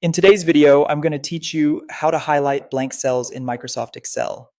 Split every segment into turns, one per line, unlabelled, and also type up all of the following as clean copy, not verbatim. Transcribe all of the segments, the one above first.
In today's video, I'm going to teach you how to highlight blank cells in Microsoft Excel.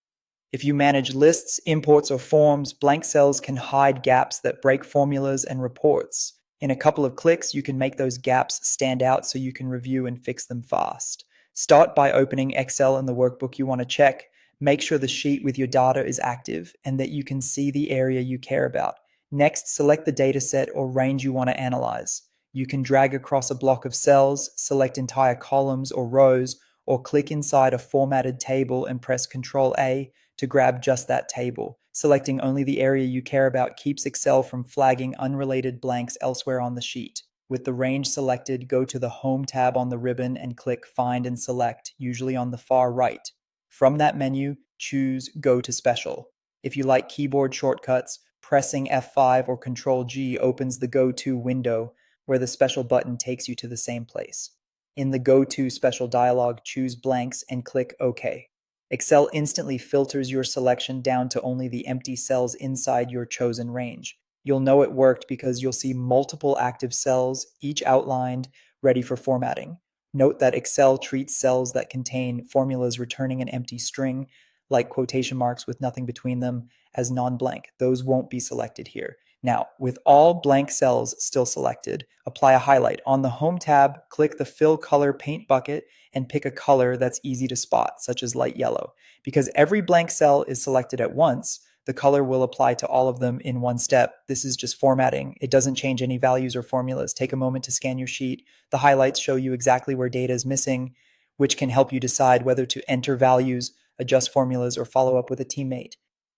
If you manage lists, imports, or forms, blank cells can hide gaps that break formulas and reports. In a couple of clicks, you can make those gaps stand out so you can review and fix them fast. Start by opening Excel in the workbook you want to check. Make sure the sheet with your data is active and that you can see the area you care about. Next, select the dataset or range you want to analyze. You can drag across a block of cells, select entire columns or rows, or click inside a formatted table and press Ctrl A to grab just that table. Selecting only the area you care about keeps Excel from flagging unrelated blanks elsewhere on the sheet. With the range selected, go to the Home tab on the ribbon and click Find and Select, usually on the far right. From that menu, choose Go to Special. If you like keyboard shortcuts, pressing F5 or Ctrl G opens the Go To window, where the special button takes you to the same place. In the Go To Special dialog, choose Blanks and click OK. Excel instantly filters your selection down to only the empty cells inside your chosen range. You'll know it worked because you'll see multiple active cells, each outlined, ready for formatting. Note that Excel treats cells that contain formulas returning an empty string, like quotation marks with nothing between them, as non-blank. Those won't be selected here. Now, with all blank cells still selected, apply a highlight. On the Home tab, click the Fill Color Paint bucket and pick a color that's easy to spot, such as light yellow. Because every blank cell is selected at once, the color will apply to all of them in one step. This is just formatting. It doesn't change any values or formulas. Take a moment to scan your sheet. The highlights show you exactly where data is missing, which can help you decide whether to enter values, adjust formulas, or follow up with a teammate.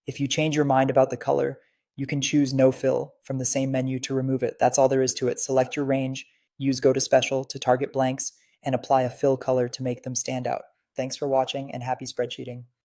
If you change your mind about the color, you can choose No Fill from the same menu to remove it. That's all there is to it. Select your range, use Go to Special to target blanks, and apply a fill color to make them stand out. Thanks for watching and happy spreadsheeting.